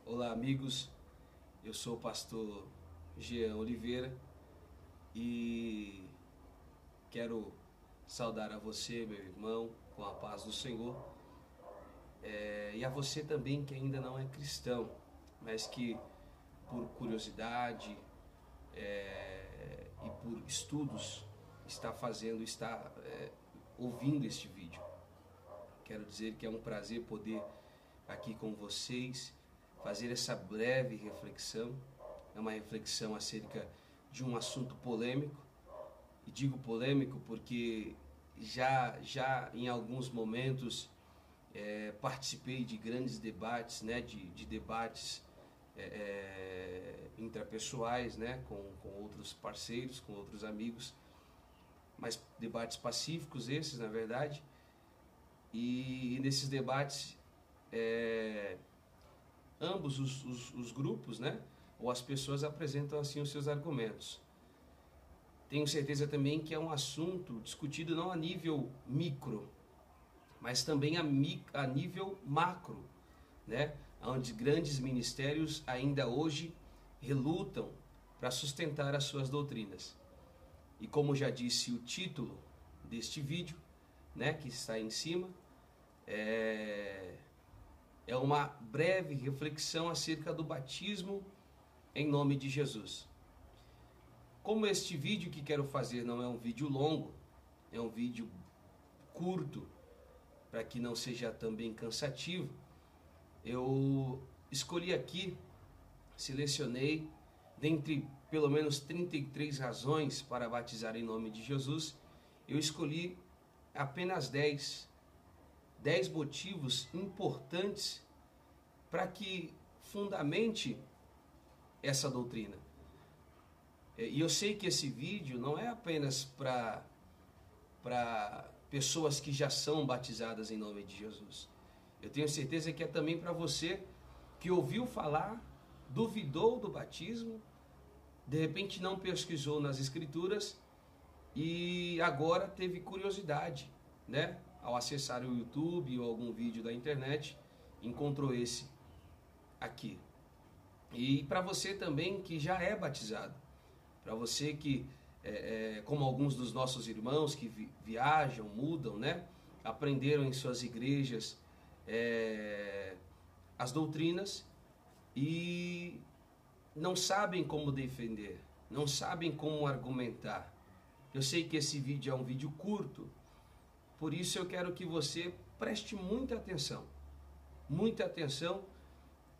Olá amigos, eu sou o pastor Jean Oliveira e quero saudar a você, meu irmão, com a paz do Senhor, e a você também que ainda não é cristão, mas que por curiosidade e por estudos está ouvindo este vídeo. Quero dizer que é um prazer poder aqui com vocês fazer essa breve reflexão. É uma reflexão acerca de um assunto polêmico, e digo polêmico porque já em alguns momentos participei de grandes debates, né, de debates intrapessoais, né, com outros parceiros, com outros amigos, mas debates pacíficos esses, na verdade. E nesses debates, ambos os grupos, né, ou as pessoas apresentam assim os seus argumentos. Tenho certeza também que é um assunto discutido não a nível micro, mas também a nível macro, né, onde grandes ministérios ainda hoje relutam para sustentar as suas doutrinas. E como já disse o título deste vídeo, né, que está aí em cima, é uma breve reflexão acerca do batismo em nome de Jesus. Como este vídeo que quero fazer não é um vídeo longo, é um vídeo curto, para que não seja também cansativo, eu escolhi aqui, selecionei, dentre pelo menos 33 razões para batizar em nome de Jesus, eu escolhi apenas 10 motivos importantes para que fundamente essa doutrina. E eu sei que esse vídeo não é apenas para pessoas que já são batizadas em nome de Jesus. Eu tenho certeza que é também para você que ouviu falar, duvidou do batismo, de repente não pesquisou nas escrituras e agora teve curiosidade, né? Ao acessar o YouTube ou algum vídeo da internet, encontrou esse aqui. E para você também que já é batizado, para você que, como alguns dos nossos irmãos que viajam, mudam, né? Aprenderam em suas igrejas as doutrinas e não sabem como defender, não sabem como argumentar. Eu sei que esse vídeo é um vídeo curto, por isso eu quero que você preste muita atenção,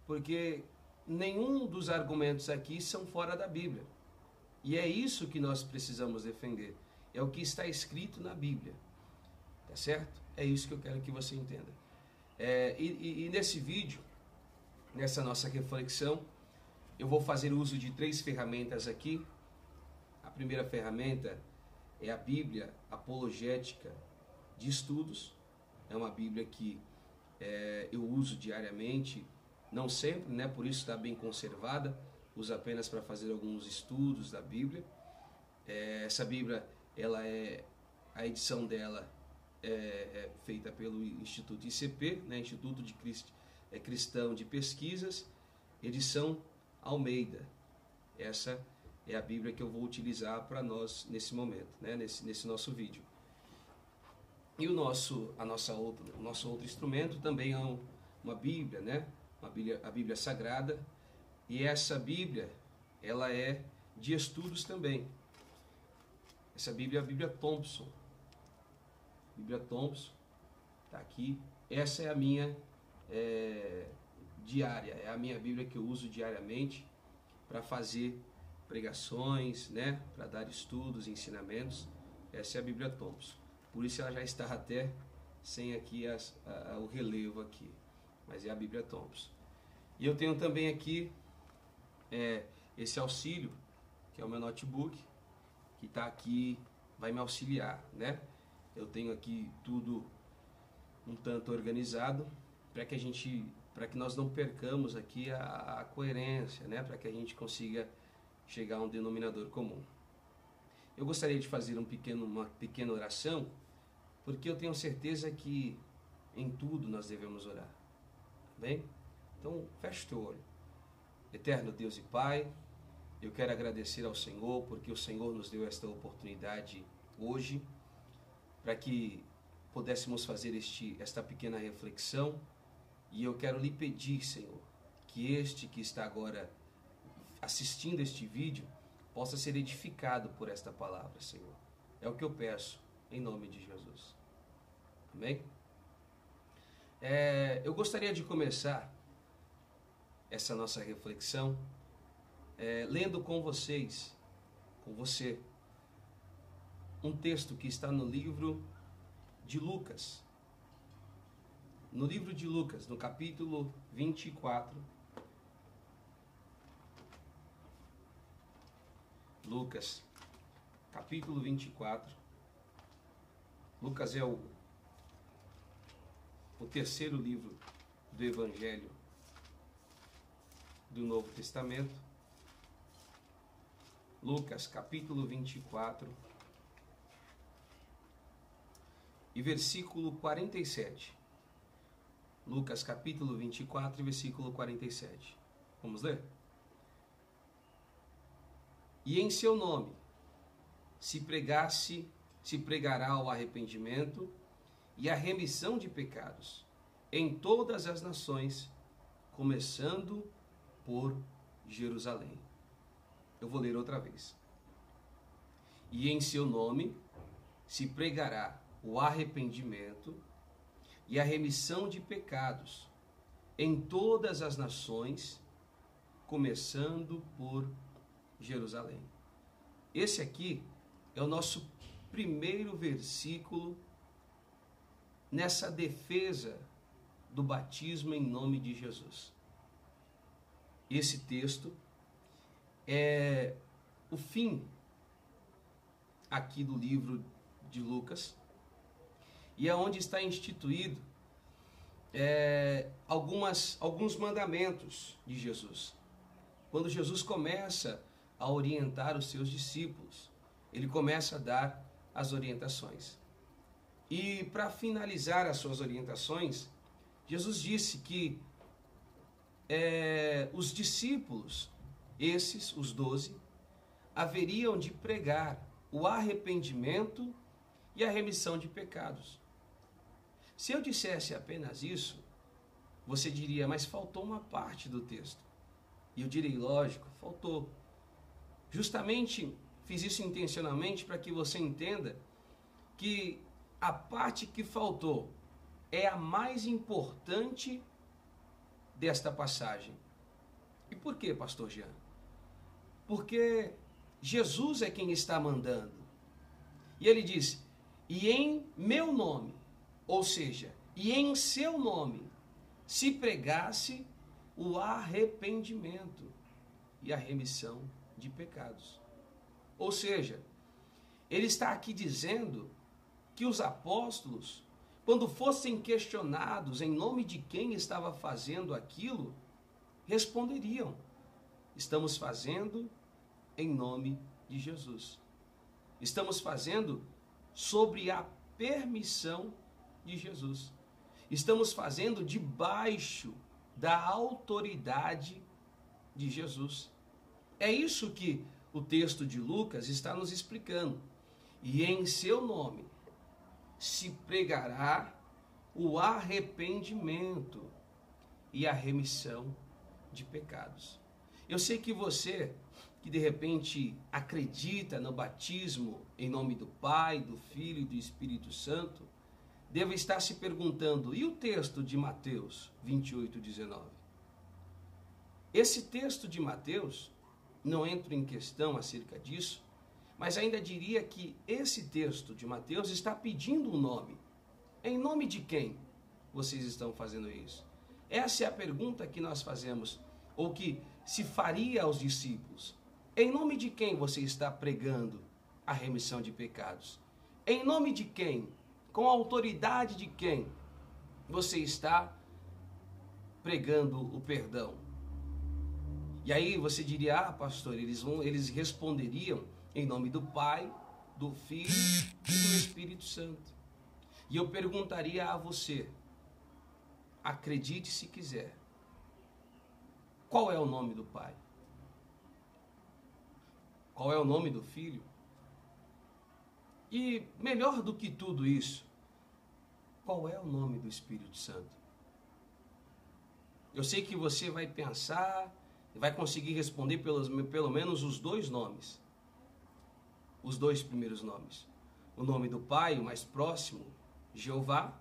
porque nenhum dos argumentos aqui são fora da Bíblia. E é isso que nós precisamos defender, é o que está escrito na Bíblia, tá certo? É isso que eu quero que você entenda. E nesse vídeo, nessa nossa reflexão, eu vou fazer uso de 3 ferramentas aqui. A primeira ferramenta é a Bíblia Apologética de Estudos. É uma Bíblia que eu uso diariamente, não sempre, né? Por isso está bem conservada. Uso apenas para fazer alguns estudos da Bíblia. Essa Bíblia, a edição dela é feita pelo Instituto ICP, né? Instituto de Cristão de Pesquisas, edição Almeida. Essa é a Bíblia que eu vou utilizar para nós nesse momento, né? nesse nosso vídeo. E o nosso outro instrumento também é uma Bíblia, né? A Bíblia Sagrada. E essa Bíblia, ela é de estudos também. Essa Bíblia é a Bíblia Thompson. Bíblia Thompson, está aqui. Essa é a minha diária, é a minha Bíblia que eu uso diariamente para fazer pregações, né? Para dar estudos, ensinamentos. Essa é a Bíblia Thompson. Por isso ela já está até sem aqui o relevo aqui, mas é a Bíblia Thompson. E eu tenho também aqui esse auxílio, que é o meu notebook, que está aqui, vai me auxiliar, né? Eu tenho aqui tudo um tanto organizado para que nós não percamos aqui a coerência, né? Para que a gente consiga chegar a um denominador comum. Eu gostaria de fazer uma pequena oração, porque eu tenho certeza que em tudo nós devemos orar. Bem? Então, feche teu olho. Eterno Deus e Pai, eu quero agradecer ao Senhor, porque o Senhor nos deu esta oportunidade hoje, para que pudéssemos fazer esta pequena reflexão. E eu quero lhe pedir, Senhor, que este que está agora assistindo este vídeo possa ser edificado por esta palavra, Senhor. É o que eu peço, em nome de Jesus. Amém? Eu gostaria de começar essa nossa reflexão lendo com você, um texto que está no livro de Lucas. No livro de Lucas, no capítulo 24. Lucas, capítulo 24. Lucas é o terceiro livro do Evangelho do Novo Testamento. Lucas, capítulo 24, e versículo 47. Lucas, capítulo 24, versículo 47. Vamos ler? E em seu nome se pregará o arrependimento e a remissão de pecados em todas as nações, começando por Jerusalém. Eu vou ler outra vez. E em seu nome se pregará o arrependimento e a remissão de pecados em todas as nações, começando por Jerusalém. Esse aqui é o nosso primeiro versículo nessa defesa do batismo em nome de Jesus. Esse texto é o fim aqui do livro de Lucas, e é onde está instituído alguns mandamentos de Jesus. Quando Jesus começa a orientar os seus discípulos, ele começa a dar as orientações. E para finalizar as suas orientações, Jesus disse que os discípulos, os 12, haveriam de pregar o arrependimento e a remissão de pecados. Se eu dissesse apenas isso, você diria, mas faltou uma parte do texto. E eu direi, lógico, faltou. Justamente fiz isso intencionalmente para que você entenda que a parte que faltou é a mais importante desta passagem. E por quê, pastor Jean? Porque Jesus é quem está mandando. E ele diz, e em meu nome, ou seja, e em seu nome, se pregasse o arrependimento e a remissão de pecados. Ou seja, ele está aqui dizendo que os apóstolos, quando fossem questionados em nome de quem estava fazendo aquilo, responderiam, estamos fazendo em nome de Jesus. Estamos fazendo sobre a permissão de Jesus. Estamos fazendo debaixo da autoridade de Jesus. É isso que o texto de Lucas está nos explicando. E em seu nome se pregará o arrependimento e a remissão de pecados. Eu sei que você, que de repente acredita no batismo em nome do Pai, do Filho e do Espírito Santo, deve estar se perguntando, e o texto de Mateus 28:19? Esse texto de Mateus, não entro em questão acerca disso, mas ainda diria que esse texto de Mateus está pedindo um nome. Em nome de quem vocês estão fazendo isso? Essa é a pergunta que nós fazemos, ou que se faria aos discípulos. Em nome de quem você está pregando a remissão de pecados? Em nome de quem? Com a autoridade de quem você está pregando o perdão? E aí você diria, pastor, eles responderiam em nome do Pai, do Filho e do Espírito Santo. E eu perguntaria a você, acredite se quiser, Qual é o nome do Pai? Qual é o nome do Filho? E melhor do que tudo isso, qual é o nome do Espírito Santo? Eu sei que você vai pensar e vai conseguir responder pelo menos os dois nomes. Os dois primeiros nomes. O nome do Pai, o mais próximo, Jeová,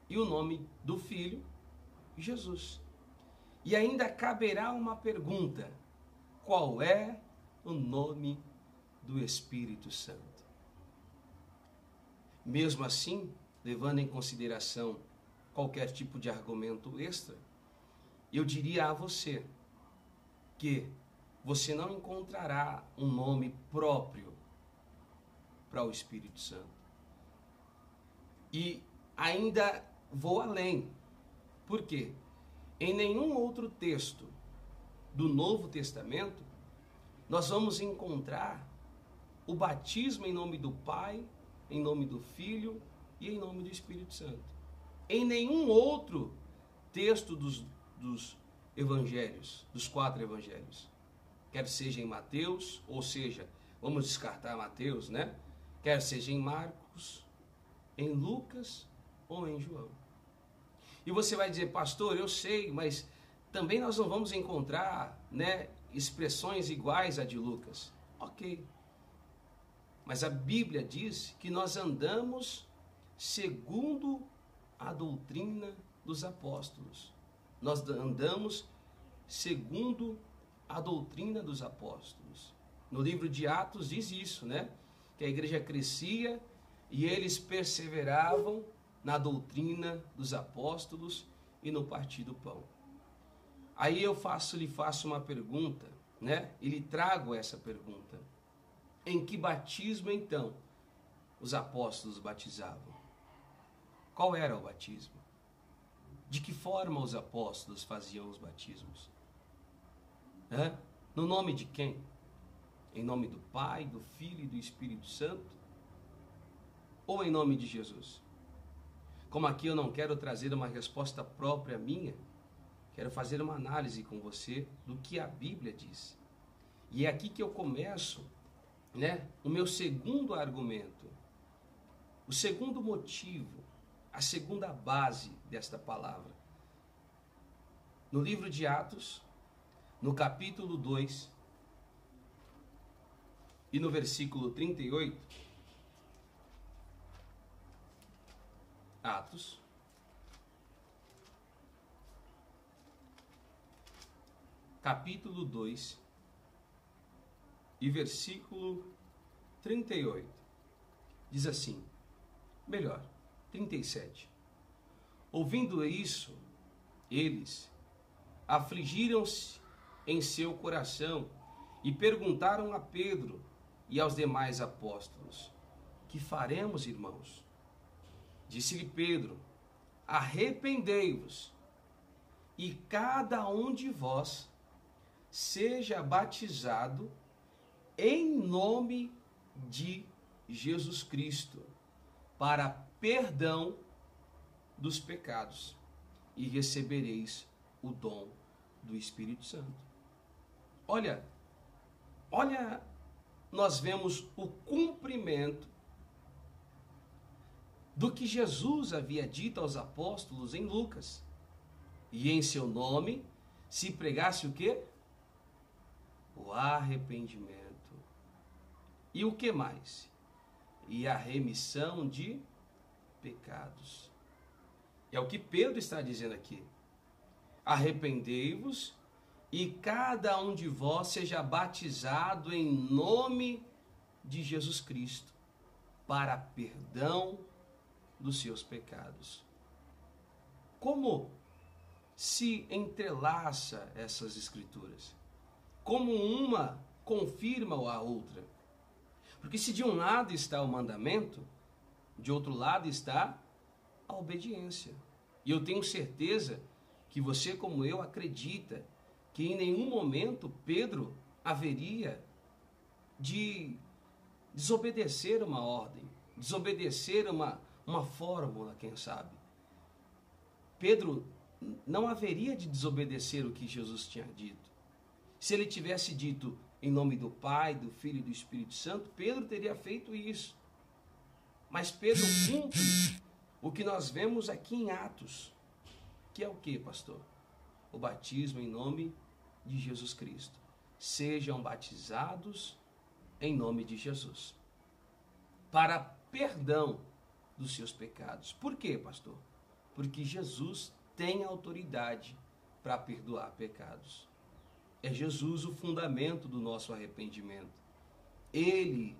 e o nome do Filho, Jesus. E ainda caberá uma pergunta: qual é o nome do Espírito Santo? Mesmo assim, levando em consideração qualquer tipo de argumento extra, eu diria a você que você não encontrará um nome próprio para o Espírito Santo. E ainda vou além. Por quê? Em nenhum outro texto do Novo Testamento nós vamos encontrar o batismo em nome do Pai, em nome do Filho e em nome do Espírito Santo. Em nenhum outro texto dos evangelhos, dos 4 evangelhos, quer seja em Mateus, ou seja, vamos descartar Mateus, né? Quer seja em Marcos, em Lucas ou em João. E você vai dizer: pastor, eu sei, mas também nós não vamos encontrar, né, expressões iguais à de Lucas. Ok. Mas a Bíblia diz que nós andamos segundo a doutrina dos apóstolos. Nós andamos segundo a doutrina dos apóstolos. No livro de Atos diz isso, né? Que a igreja crescia e eles perseveravam na doutrina dos apóstolos e no partir do pão. Aí eu lhe faço uma pergunta, né? E lhe trago essa pergunta. Em que batismo, então, os apóstolos batizavam? Qual era o batismo? De que forma os apóstolos faziam os batismos? No nome de quem? Em nome do Pai, do Filho e do Espírito Santo? Ou em nome de Jesus? Como aqui eu não quero trazer uma resposta própria minha, quero fazer uma análise com você do que a Bíblia diz. E é aqui que eu começo, né, o meu segundo argumento, o segundo motivo, a segunda base desta palavra. No livro de Atos, no capítulo 2 e no versículo 38, Atos, capítulo 2 e versículo 38, diz assim, melhor, 37. Ouvindo isso, eles afligiram-se em seu coração e perguntaram a Pedro e aos demais apóstolos: que faremos, irmãos? Disse-lhe Pedro: arrependei-vos e cada um de vós seja batizado em nome de Jesus Cristo para perdão dos pecados e recebereis o dom do Espírito Santo. Olha, nós vemos o cumprimento do que Jesus havia dito aos apóstolos em Lucas. E em seu nome se pregasse o quê? O arrependimento. E o que mais? E a remissão de pecados. É o que Pedro está dizendo aqui. Arrependei-vos e cada um de vós seja batizado em nome de Jesus Cristo para perdão dos seus pecados. Como se entrelaça essas escrituras? Como uma confirma a outra? Porque se de um lado está o mandamento, de outro lado está a obediência. E eu tenho certeza que você, como eu, acredita que em nenhum momento Pedro haveria de desobedecer uma ordem, desobedecer uma fórmula, quem sabe. Pedro não haveria de desobedecer o que Jesus tinha dito. Se ele tivesse dito em nome do Pai, do Filho e do Espírito Santo, Pedro teria feito isso. Mas Pedro cumpre o que nós vemos aqui em Atos, que é o que, pastor? O batismo em nome de Jesus Cristo. Sejam batizados em nome de Jesus, para perdão dos seus pecados. Por quê, pastor? Porque Jesus tem autoridade para perdoar pecados. É Jesus o fundamento do nosso arrependimento. Ele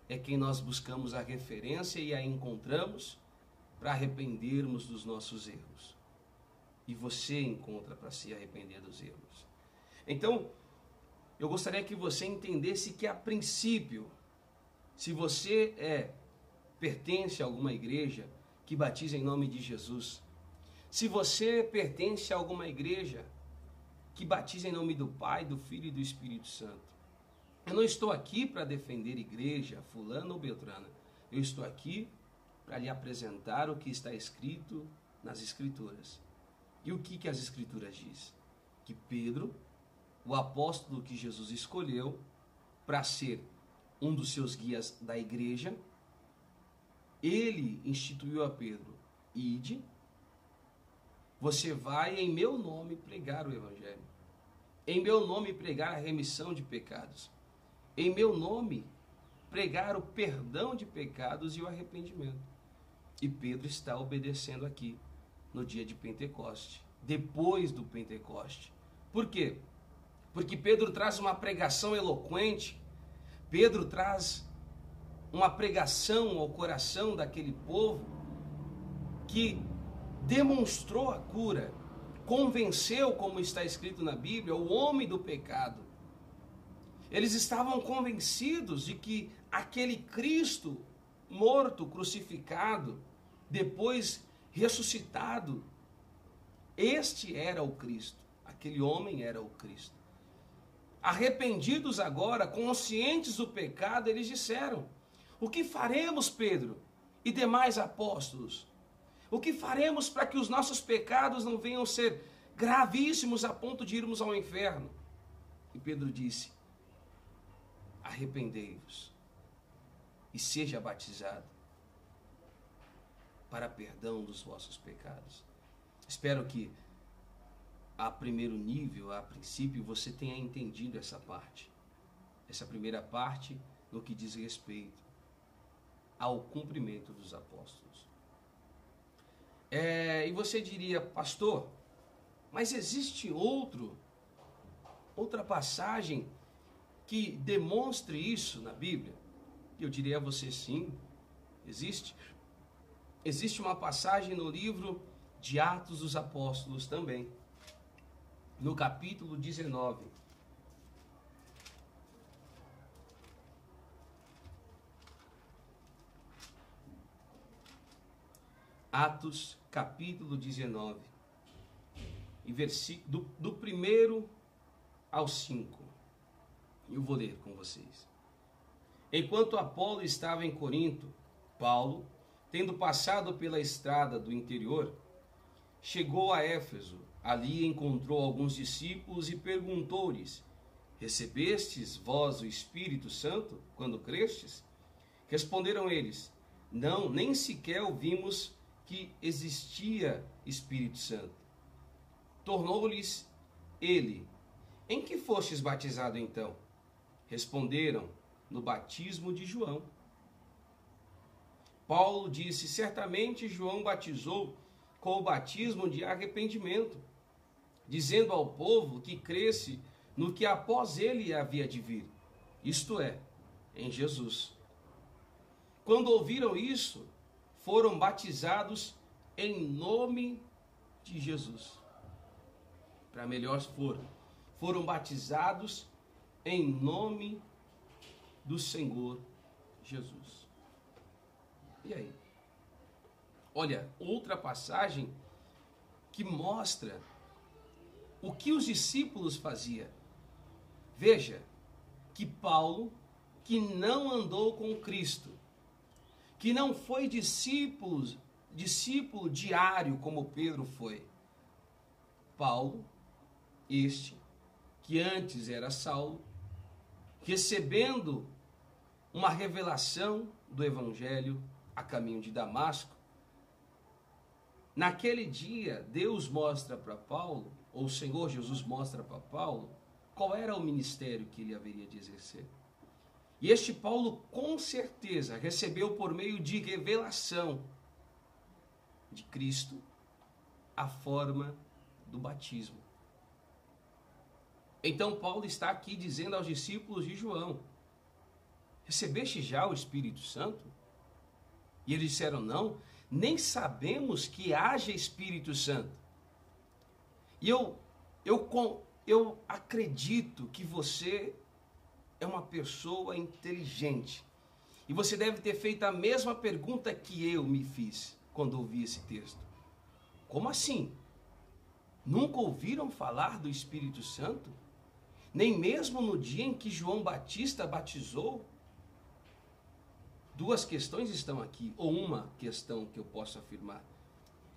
é quem nós buscamos a referência e a encontramos para arrependermos dos nossos erros. E você encontra para se arrepender dos erros. Então, eu gostaria que você entendesse que, a princípio, se você pertence a alguma igreja que batiza em nome de Jesus, se você pertence a alguma igreja que batiza em nome do Pai, do Filho e do Espírito Santo, eu não estou aqui para defender igreja, fulano ou beltrana. Eu estou aqui para lhe apresentar o que está escrito nas Escrituras. E o que as Escrituras dizem? Que Pedro, o apóstolo que Jesus escolheu para ser um dos seus guias da igreja, ele instituiu a Pedro: ide, você vai em meu nome pregar o Evangelho, em meu nome pregar a remissão de pecados, em meu nome pregar o perdão de pecados e o arrependimento. E Pedro está obedecendo aqui no dia de Pentecoste, depois do Pentecoste. Por quê? Porque Pedro traz uma pregação eloquente, Pedro traz uma pregação ao coração daquele povo que demonstrou a cura, convenceu, como está escrito na Bíblia, o homem do pecado. Eles estavam convencidos de que aquele Cristo morto, crucificado, depois ressuscitado, este era o Cristo, aquele homem era o Cristo. Arrependidos agora, conscientes do pecado, eles disseram: o que faremos, Pedro e demais apóstolos? O que faremos para que os nossos pecados não venham ser gravíssimos a ponto de irmos ao inferno? E Pedro disse: arrependei-vos e seja batizado para perdão dos vossos pecados. Espero que a primeiro nível, a princípio, você tenha entendido essa parte. Essa primeira parte no que diz respeito ao cumprimento dos apóstolos. E você diria: pastor, mas existe outra passagem que demonstre isso na Bíblia? Eu diria a você: sim, existe. Existe uma passagem no livro de Atos dos Apóstolos também, no capítulo 19. Atos, capítulo 19, e versículo do 1 ao 5. Eu vou ler com vocês. Enquanto Apolo estava em Corinto, Paulo, tendo passado pela estrada do interior, chegou a Éfeso. Ali encontrou alguns discípulos e perguntou-lhes: recebestes vós o Espírito Santo quando crestes? Responderam eles: não, nem sequer ouvimos que existia Espírito Santo. Tornou-lhes ele: em que fostes batizado então? Responderam: no batismo de João. Paulo disse: certamente João batizou com o batismo de arrependimento, dizendo ao povo que cresce no que após ele havia de vir, isto é, em Jesus. Quando ouviram isso, foram batizados em nome de Jesus. Para melhor foram batizados em nome do Senhor Jesus. E aí? Olha, outra passagem que mostra o que os discípulos faziam. Veja que Paulo, que não andou com Cristo, que não foi discípulo diário como Pedro foi, Paulo, este, que antes era Saulo, recebendo uma revelação do Evangelho a caminho de Damasco. Naquele dia, Deus mostra para Paulo, ou o Senhor Jesus mostra para Paulo, qual era o ministério que ele haveria de exercer. E este Paulo, com certeza, recebeu por meio de revelação de Cristo a forma do batismo. Então Paulo está aqui dizendo aos discípulos de João: recebeste já o Espírito Santo? E eles disseram: não, nem sabemos que haja Espírito Santo. E eu acredito que você é uma pessoa inteligente. E você deve ter feito a mesma pergunta que eu me fiz quando ouvi esse texto. Como assim? Nunca ouviram falar do Espírito Santo? Nem mesmo no dia em que João Batista batizou? Duas questões estão aqui, ou uma questão que eu posso afirmar,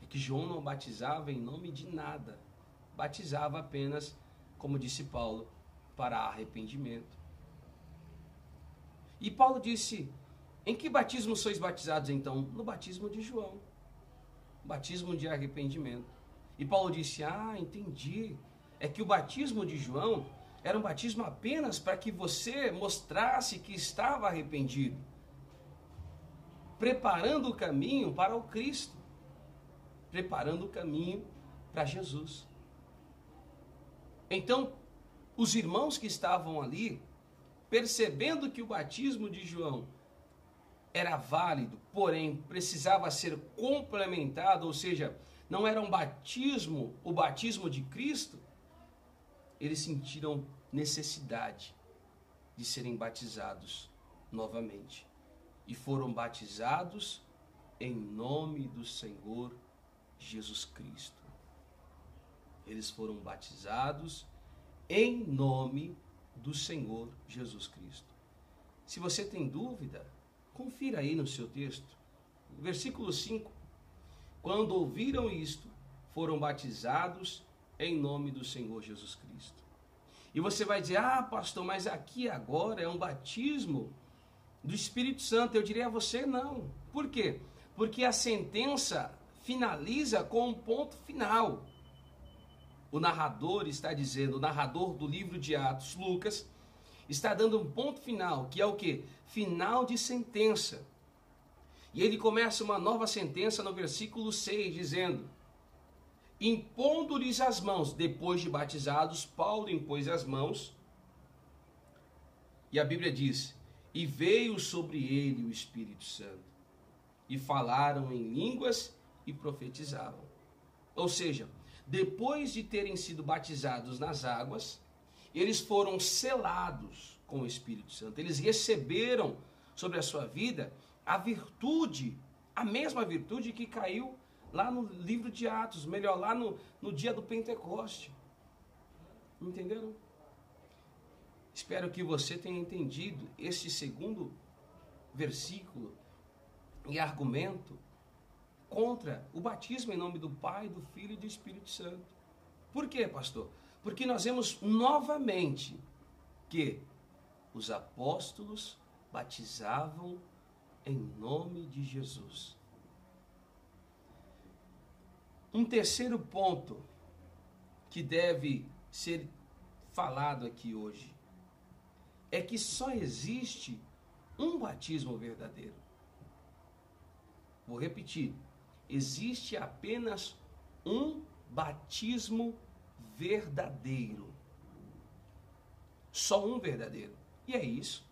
é que João não batizava em nome de nada, batizava apenas, como disse Paulo, para arrependimento. E Paulo disse: em que batismo sois batizados então? No batismo de João, batismo de arrependimento. E Paulo disse: ah, entendi, é que o batismo de João era um batismo apenas para que você mostrasse que estava arrependido, preparando o caminho para o Cristo, preparando o caminho para Jesus. Então, os irmãos que estavam ali, percebendo que o batismo de João era válido, porém precisava ser complementado, ou seja, não era um batismo, o batismo de Cristo, eles sentiram necessidade de serem batizados novamente. E foram batizados em nome do Senhor Jesus Cristo. Eles foram batizados em nome do Senhor Jesus Cristo. Se você tem dúvida, confira aí no seu texto. Versículo 5. Quando ouviram isto, foram batizados em nome do Senhor Jesus Cristo. E você vai dizer: ah, pastor, mas aqui agora é um batismo do Espírito Santo. Eu diria a você: não. Por quê? Porque a sentença finaliza com um ponto final. O narrador está dizendo, o narrador do livro de Atos, Lucas, está dando um ponto final, que é o quê? Final de sentença. E ele começa uma nova sentença no versículo 6, dizendo: impondo-lhes as mãos, depois de batizados, Paulo impôs as mãos, e a Bíblia diz: e veio sobre ele o Espírito Santo, e falaram em línguas e profetizavam. Ou seja, depois de terem sido batizados nas águas, eles foram selados com o Espírito Santo. Eles receberam sobre a sua vida a virtude, a mesma virtude que caiu lá no livro de Atos, melhor, lá no dia do Pentecoste. Entenderam? Espero que você tenha entendido este segundo versículo e argumento contra o batismo em nome do Pai, do Filho e do Espírito Santo. Por quê, pastor? Porque nós vemos novamente que os apóstolos batizavam em nome de Jesus. Um terceiro ponto que deve ser falado aqui hoje é que só existe um batismo verdadeiro. Vou repetir. Existe apenas um batismo verdadeiro. Só um verdadeiro. E é isso.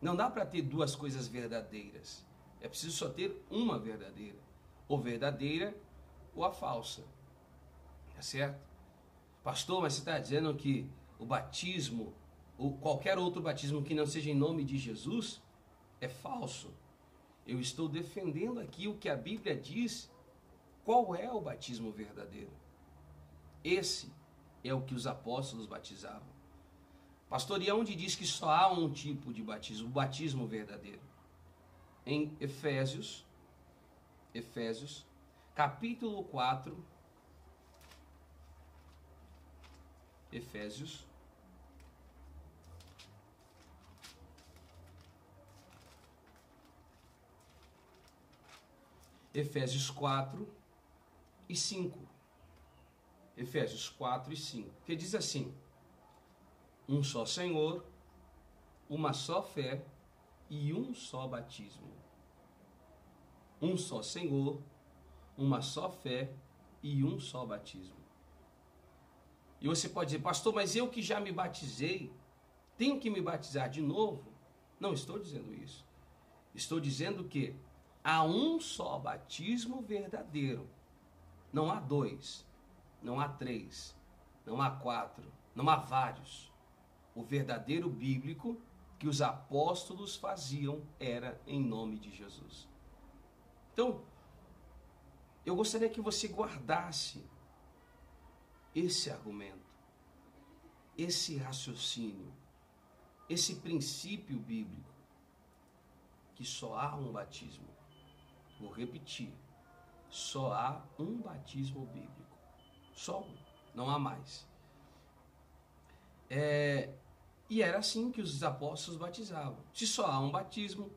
Não dá para ter duas coisas verdadeiras. É preciso só ter uma verdadeira. Ou verdadeira ou a falsa. Tá certo? Pastor, mas você está dizendo que o batismo, ou qualquer outro batismo que não seja em nome de Jesus, é falso. Eu estou defendendo aqui o que a Bíblia diz. Qual é o batismo verdadeiro? Esse é o que os apóstolos batizavam. Pastor, e onde diz que só há um tipo de batismo, o batismo verdadeiro? Em Efésios, capítulo 4, Efésios. Efésios 4 e 5. Efésios 4 e 5. Que diz assim: um só Senhor, uma só fé e um só batismo. Um só Senhor, uma só fé e um só batismo. E você pode dizer, pastor, mas eu que já me batizei, tenho que me batizar de novo? Não estou dizendo isso. Estou dizendo que há um só batismo verdadeiro. Não há dois, não há três, não há quatro, não há vários. O verdadeiro bíblico que os apóstolos faziam era em nome de Jesus. Então, eu gostaria que você guardasse esse argumento, esse raciocínio, esse princípio bíblico, que só há um batismo. Vou repetir, só há um batismo bíblico, só um, não há mais. E era assim que os apóstolos batizavam. Se só há um batismo,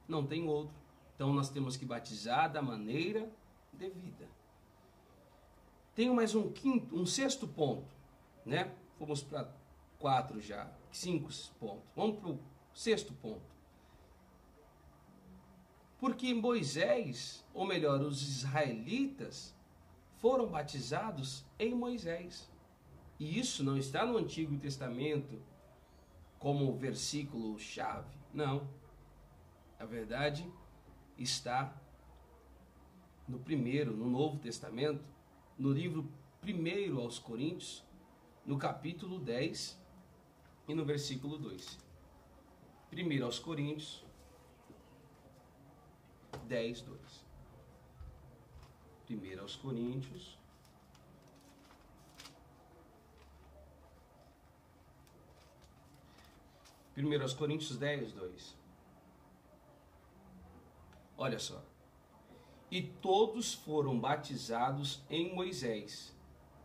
não tem outro. Então nós temos que batizar da maneira devida. Tenho mais um sexto ponto, né? Fomos para 4 já, 5 pontos. Vamos para o sexto ponto. Porque Moisés, ou melhor, os israelitas, foram batizados em Moisés. E isso não está no Antigo Testamento como versículo-chave. Não. A verdade está no Novo Testamento, no livro 1 aos Coríntios, no capítulo 10 e no versículo 2. 1 aos Coríntios 10, 2. 1 aos Coríntios 1 aos Coríntios 10, 2. Olha só. E todos foram batizados em Moisés,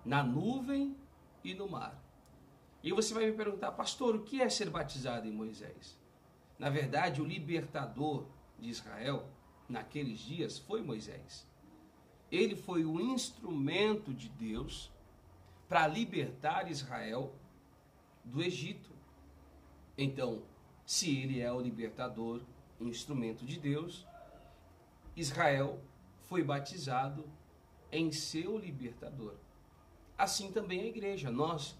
na nuvem e no mar. E você vai me perguntar, pastor, o que é ser batizado em Moisés? Na verdade, o libertador de Israel, naqueles dias, foi Moisés. Ele foi o instrumento de Deus para libertar Israel do Egito. Então, se ele é o libertador, o instrumento de Deus, Israel foi batizado em seu libertador. Assim também a igreja, nós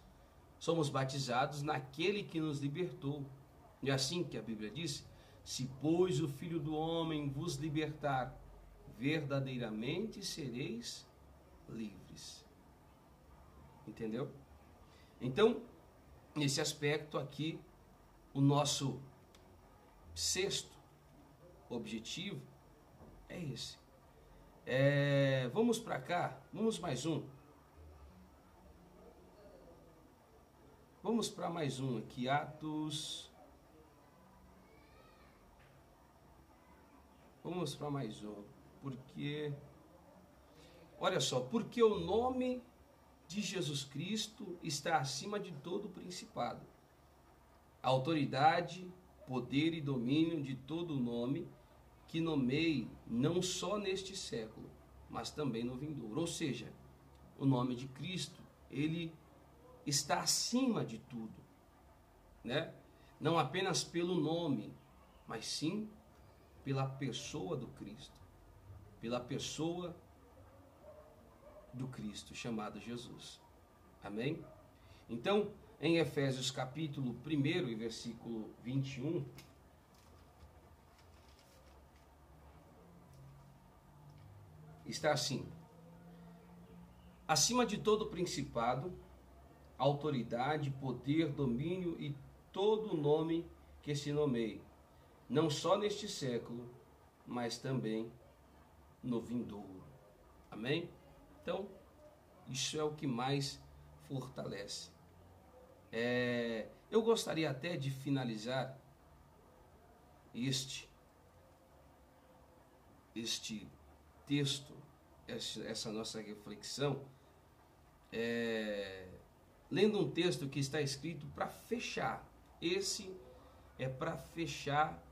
somos batizados naquele que nos libertou. E assim que a Bíblia diz, se pois o Filho do Homem vos libertar, verdadeiramente sereis livres. Entendeu? Então, nesse aspecto aqui, o nosso sexto objetivo é esse. Vamos para cá, vamos mais um. Vamos para mais um aqui, Atos. Vamos para mais um, porque, olha só, porque o nome de Jesus Cristo está acima de todo principado, autoridade, poder e domínio de todo nome que nomeie não só neste século, mas também no vindouro. Ou seja, o nome de Cristo, ele está acima de tudo, né? Não apenas pelo nome, mas sim pela pessoa do Cristo, pela pessoa do Cristo chamado Jesus. Amém? Então, em Efésios capítulo 1 e versículo 21, está assim: acima de todo principado, autoridade, poder, domínio e todo nome que se nomeie, não só neste século, mas também no vindouro. Amém? Então, isso é o que mais fortalece. Eu gostaria até de finalizar este texto, essa nossa reflexão, lendo um texto que está escrito para fechar. Esse é para fechar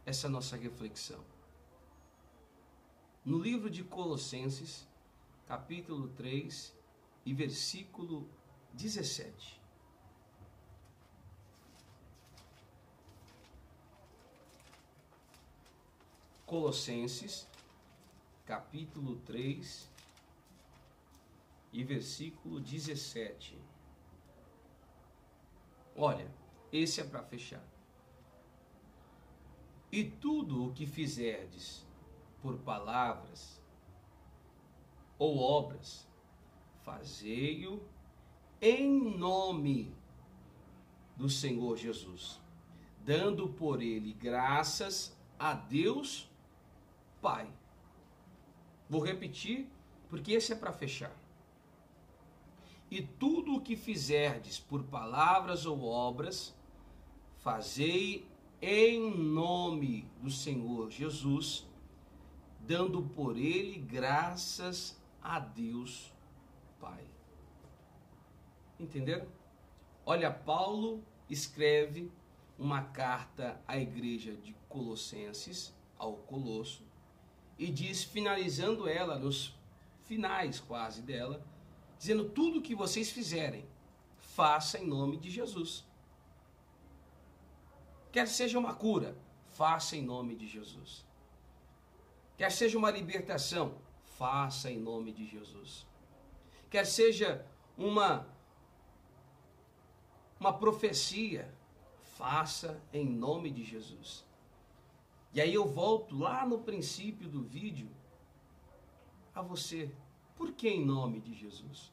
essa nossa reflexão. No livro de Colossenses, capítulo 3 e versículo 17. Colossenses, capítulo 3 e versículo 17. Olha, esse é para fechar. E tudo o que fizerdes por palavras ou obras, fazei-o em nome do Senhor Jesus, dando por ele graças a Deus Pai. Vou repetir, porque esse é para fechar. E tudo o que fizerdes por palavras ou obras, fazei em nome do Senhor Jesus, dando por ele graças a Deus Pai. Entenderam? Olha, Paulo escreve uma carta à igreja de Colossenses, ao Colosso, e diz, finalizando ela, nos finais quase dela, dizendo: tudo que vocês fizerem, faça em nome de Jesus. Quer seja uma cura, faça em nome de Jesus. Quer seja uma libertação, faça em nome de Jesus. Quer seja uma profecia, faça em nome de Jesus. E aí eu volto lá no princípio do vídeo a você. Por que em nome de Jesus?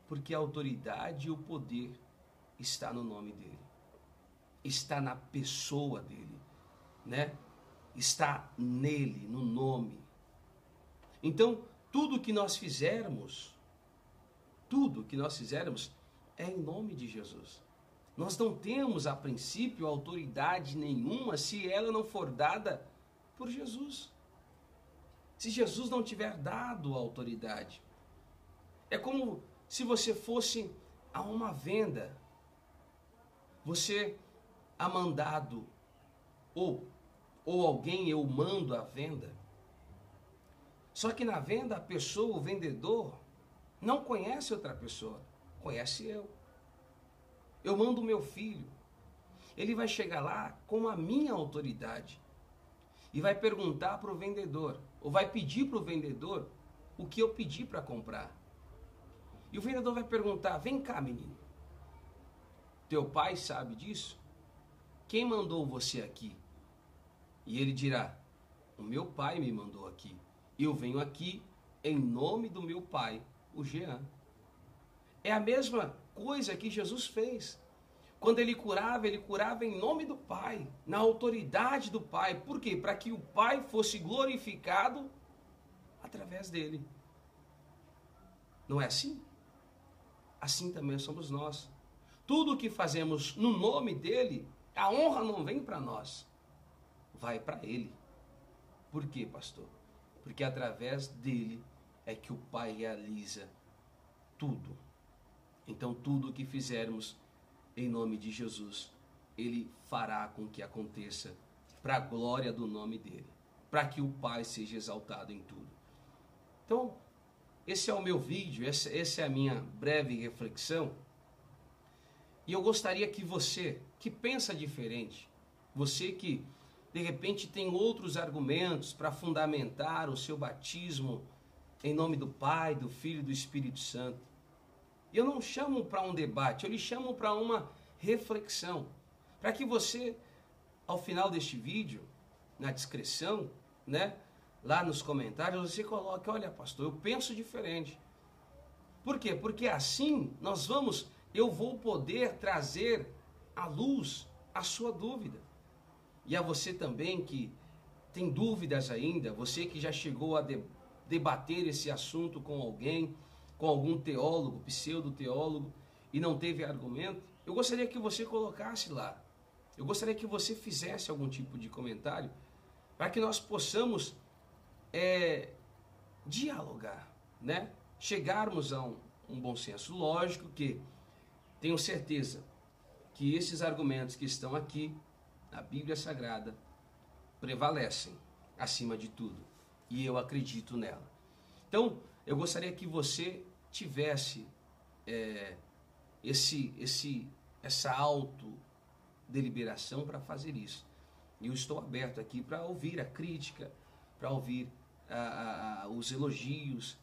Porque a autoridade e o poder está no nome dele. Está na pessoa dele, né? Está nele, no nome. Então, tudo que nós fizermos é em nome de Jesus. Nós não temos, a princípio, autoridade nenhuma se ela não for dada por Jesus. Se Jesus não tiver dado a autoridade. É como se você fosse a uma venda. Você é mandado, ou alguém eu mando a venda. Só que na venda a pessoa, o vendedor, não conhece outra pessoa, conhece eu. Eu mando o meu filho. Ele vai chegar lá com a minha autoridade e vai perguntar para o vendedor, ou vai pedir para o vendedor o que eu pedi para comprar. E o vendedor vai perguntar: vem cá, menino, teu pai sabe disso? Quem mandou você aqui? E ele dirá: o meu pai me mandou aqui. Eu venho aqui em nome do meu pai, o Jean. É a mesma coisa que Jesus fez. Quando ele curava em nome do Pai, na autoridade do Pai. Por quê? Para que o Pai fosse glorificado através dele. Não é assim? Assim também somos nós. Tudo o que fazemos no nome dele, a honra não vem para nós, vai para ele. Por quê, pastor? Porque através dele é que o Pai realiza tudo. Então, tudo o que fizermos em nome de Jesus, ele fará com que aconteça para a glória do nome dele, para que o Pai seja exaltado em tudo. Então, esse é o meu vídeo, essa é a minha breve reflexão. E eu gostaria que você, que pensa diferente, você que de repente tem outros argumentos para fundamentar o seu batismo em nome do Pai, do Filho e do Espírito Santo. Eu não chamo para um debate, eu lhe chamo para uma reflexão. Para que você, ao final deste vídeo, na descrição, né, lá nos comentários, você coloque: olha, pastor, eu penso diferente. Por quê? Porque assim eu vou poder trazer à luz a sua dúvida. E a você também que tem dúvidas ainda, você que já chegou a debater esse assunto com alguém, com algum teólogo, pseudo-teólogo, e não teve argumento, eu gostaria que você colocasse lá. Eu gostaria que você fizesse algum tipo de comentário para que nós possamos dialogar, né? Chegarmos a um bom senso. Lógico que tenho certeza que esses argumentos que estão aqui na Bíblia Sagrada prevalecem acima de tudo. E eu acredito nela. Então, eu gostaria que você tivesse essa autodeliberação para fazer isso. E eu estou aberto aqui para ouvir a crítica, para ouvir os elogios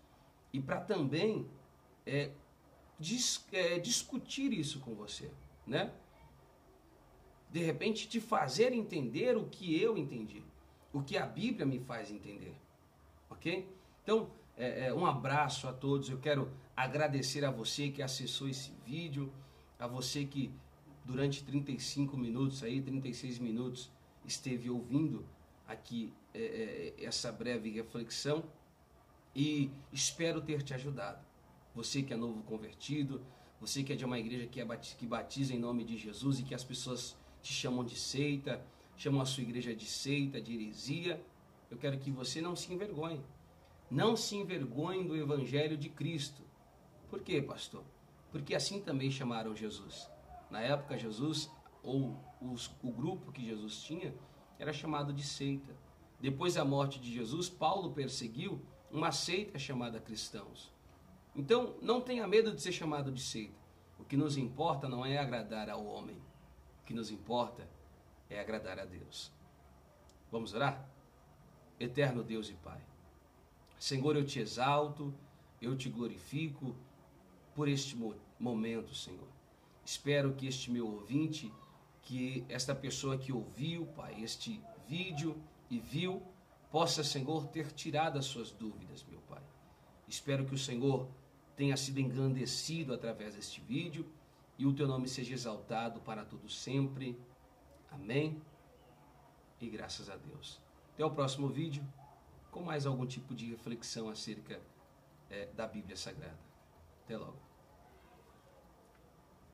e para também discutir isso com você, né? De repente te fazer entender o que eu entendi, o que a Bíblia me faz entender, ok? Então, um abraço a todos. Eu quero agradecer a você que acessou esse vídeo, a você que durante 35 minutos, 36 minutos, esteve ouvindo aqui essa breve reflexão, e espero ter te ajudado. Você que é novo convertido, você que é de uma igreja que batiza em nome de Jesus e que as pessoas te chamam de seita, chamam a sua igreja de seita, de heresia, eu quero que você não se envergonhe. Não se envergonhe do Evangelho de Cristo. Por quê, pastor? Porque assim também chamaram Jesus. Na época, Jesus, ou o grupo que Jesus tinha, era chamado de seita. Depois da morte de Jesus, Paulo perseguiu uma seita chamada cristãos. Então, não tenha medo de ser chamado de seita. O que nos importa não é agradar ao homem. O que nos importa é agradar a Deus. Vamos orar? Eterno Deus e Pai, Senhor, eu te exalto, eu te glorifico por este momento, Senhor. Espero que este meu ouvinte, que esta pessoa que ouviu, Pai, este vídeo e viu, possa, Senhor, ter tirado as suas dúvidas, meu Pai. Espero que o Senhor tenha sido engrandecido através deste vídeo e o teu nome seja exaltado para todo sempre. Amém? E graças a Deus. Até o próximo vídeo, com mais algum tipo de reflexão acerca da Bíblia Sagrada. Até logo.